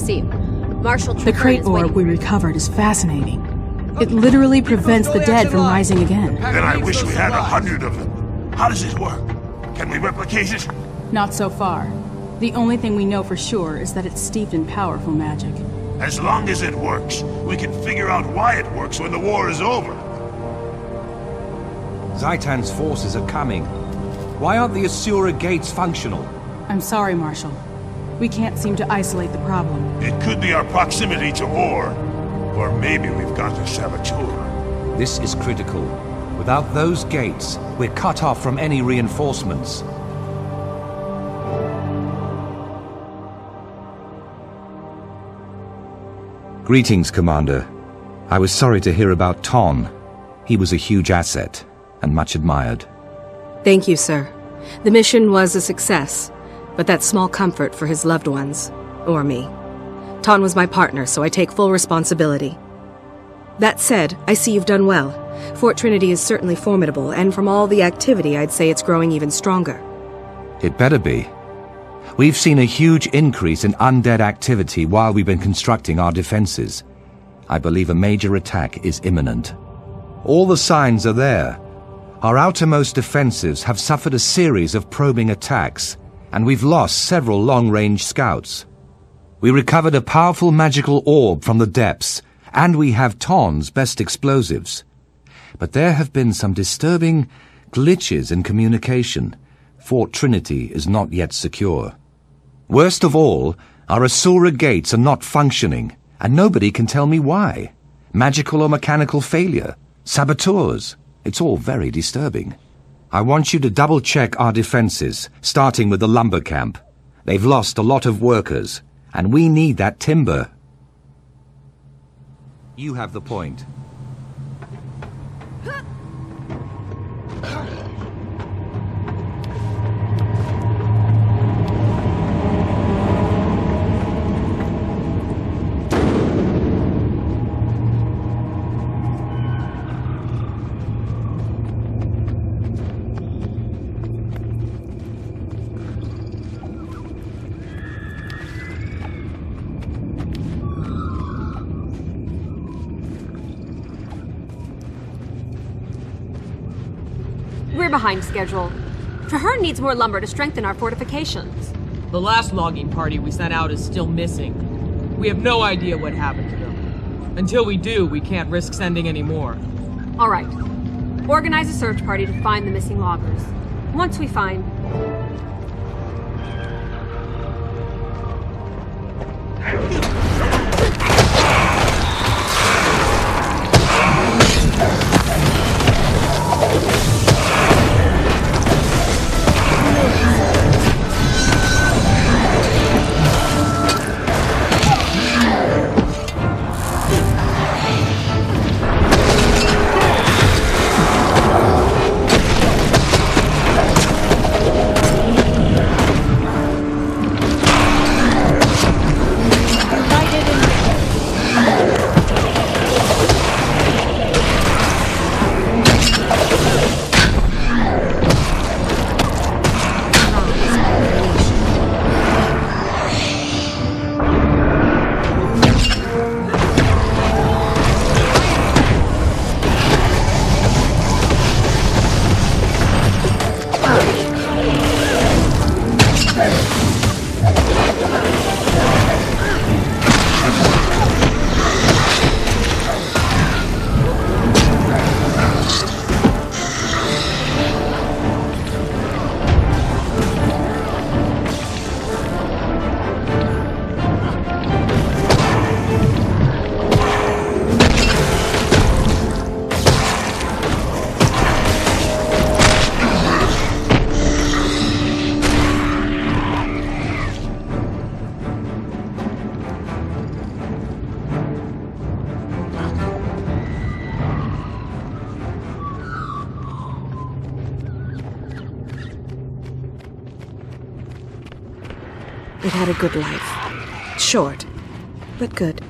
Received. Marshal The crate orb we recovered is fascinating. It literally prevents the dead from rising again. Then I wish we had 100 of them. How does it work? Can we replicate it? Not so far. The only thing we know for sure is that it's steeped in powerful magic. As long as it works, we can figure out why it works when the war is over. Zaitan's forces are coming. Why aren't the Asura gates functional? I'm sorry, Marshal. We can't seem to isolate the problem. It could be our proximity to ore. Or maybe we've got a saboteur. This is critical. Without those gates, we're cut off from any reinforcements. Greetings, Commander. I was sorry to hear about Ton. He was a huge asset, and much admired. Thank you, sir. The mission was a success, but that's small comfort for his loved ones, or me. Ton was my partner, so I take full responsibility. That said, I see you've done well. Fort Trinity is certainly formidable, and from all the activity, I'd say it's growing even stronger. It better be. We've seen a huge increase in undead activity while we've been constructing our defenses. I believe a major attack is imminent. All the signs are there. Our outermost defenses have suffered a series of probing attacks, and we've lost several long-range scouts. We recovered a powerful magical orb from the depths, and we have Ton's best explosives. But there have been some disturbing glitches in communication. Fort Trinity is not yet secure. Worst of all, our Asura gates are not functioning, and nobody can tell me why. Magical or mechanical failure, saboteurs. It's all very disturbing. I want you to double-check our defenses, starting with the lumber camp. They've lost a lot of workers, and we need that timber. You have the point. We're behind schedule. Traherne needs more lumber to strengthen our fortifications. The last logging party we sent out is still missing. We have no idea what happened to them. Until we do, we can't risk sending any more. All right. Organize a search party to find the missing loggers. Once we find... It had a good life. Short, but good.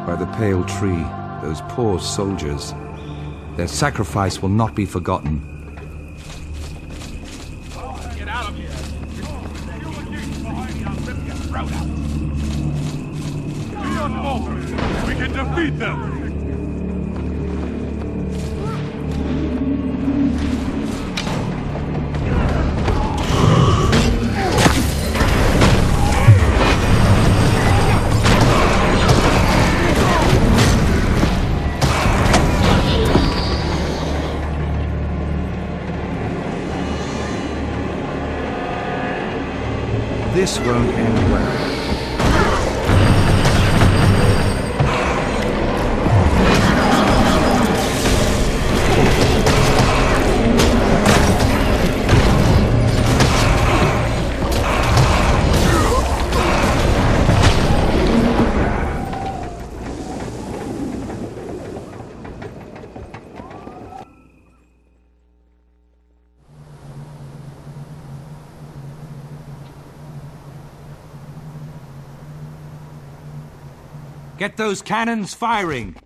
by the pale tree, those poor soldiers. Their sacrifice will not be forgotten. Get out of here! Rip your throat out! Be unbothered! We can defeat them! This won't end well. Get those cannons firing!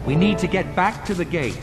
We need to get back to the gate.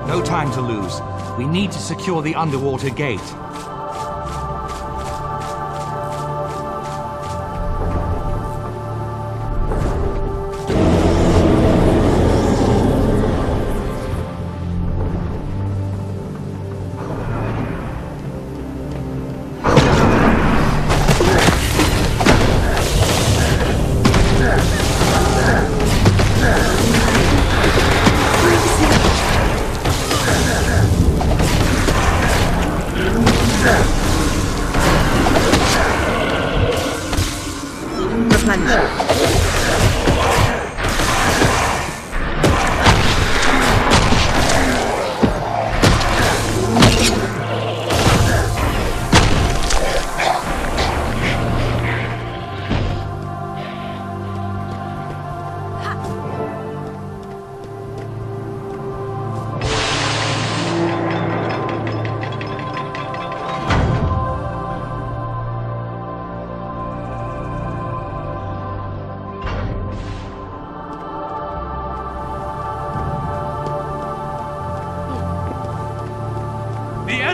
No time to lose. We need to secure the underwater gate.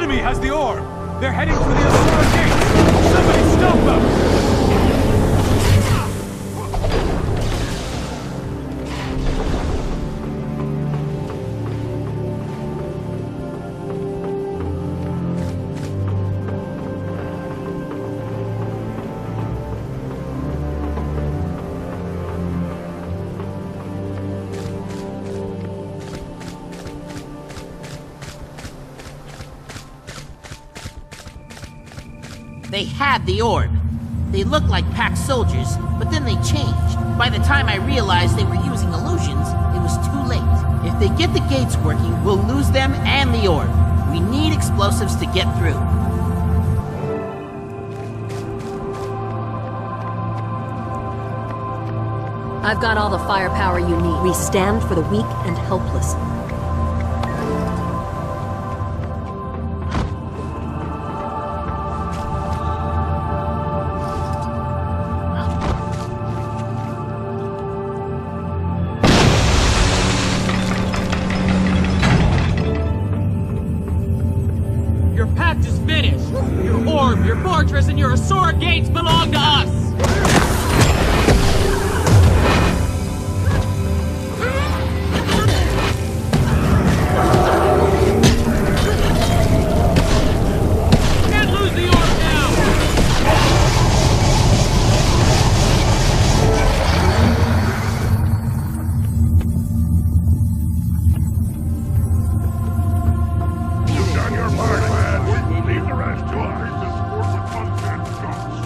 enemy has the orb! They're heading for the Asura gate! Somebody stop them! They had the orb. They looked like packed soldiers, but then they changed. By the time I realized they were using illusions, it was too late. If they get the gates working, we'll lose them and the orb. We need explosives to get through. I've got all the firepower you need. We stand for the weak and helpless. Your pact is finished! Your orb, your fortress, and your Asura gates belong to us! Can't lose the orb now! You've done your part, lad. Leave the rest to us to support the content shots.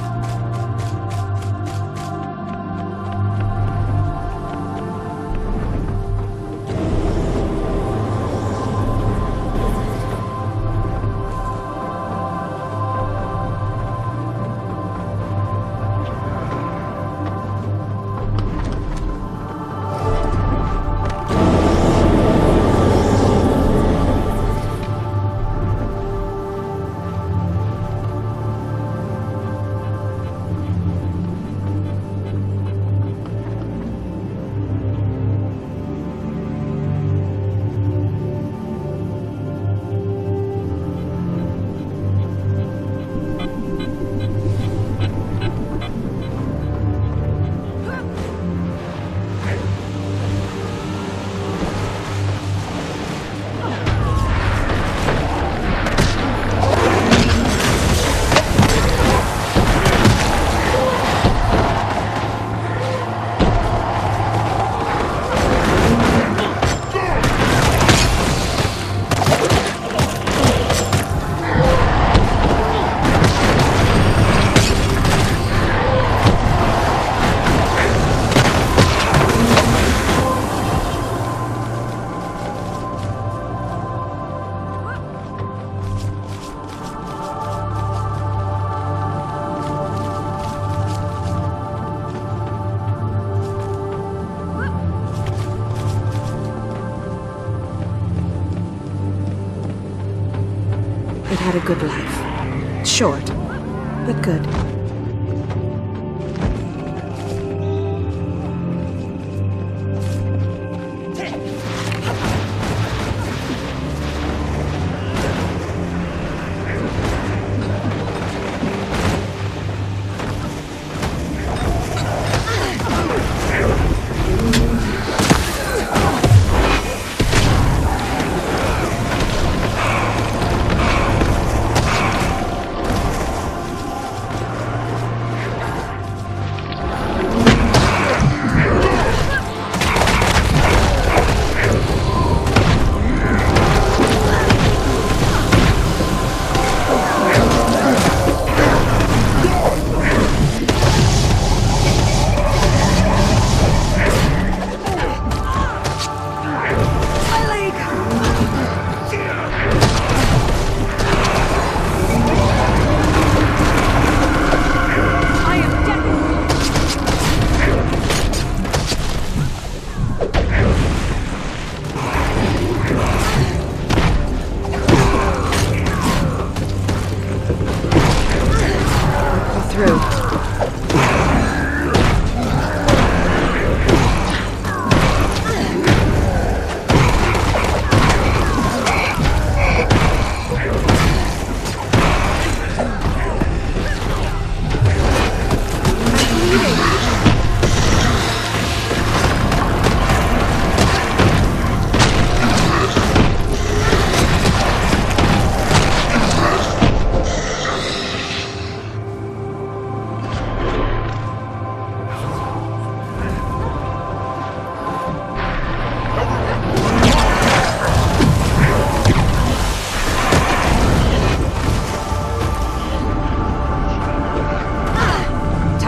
It had a good life. Short, but good.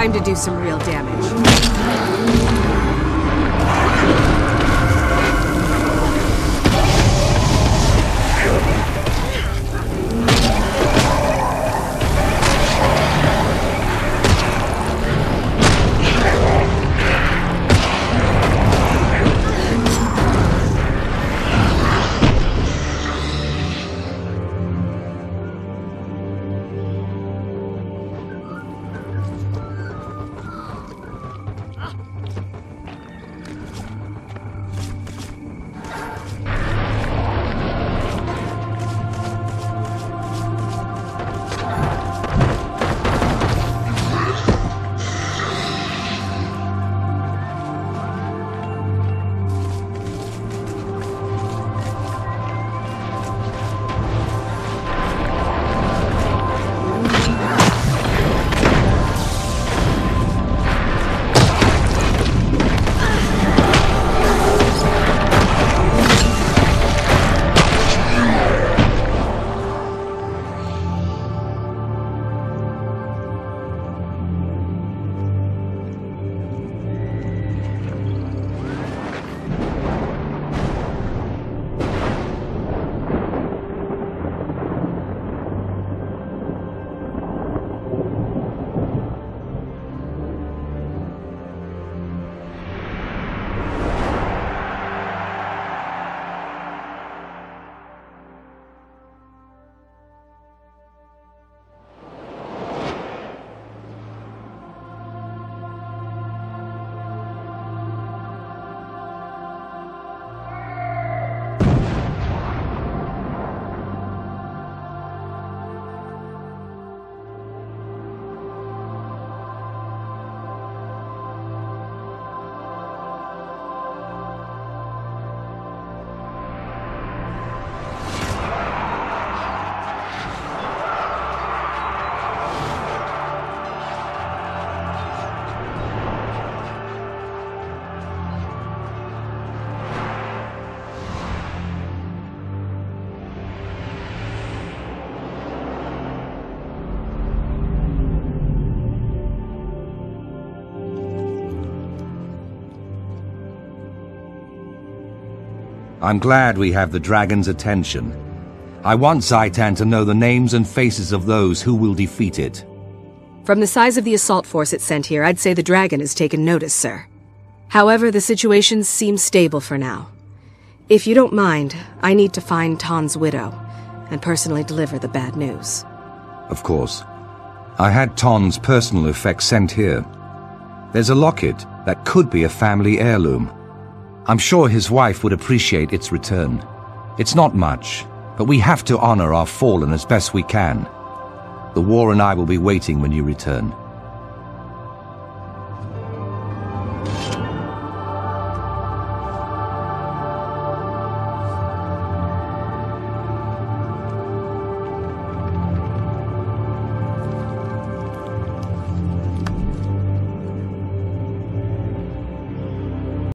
Time to do some real damage. I'm glad we have the dragon's attention. I want Zaitan to know the names and faces of those who will defeat it. From the size of the assault force it sent here, I'd say the dragon has taken notice, sir. However, the situation seems stable for now. If you don't mind, I need to find Ton's widow and personally deliver the bad news. Of course. I had Ton's personal effects sent here. There's a locket that could be a family heirloom. I'm sure his wife would appreciate its return. It's not much, but we have to honor our fallen as best we can. The war and I will be waiting when you return.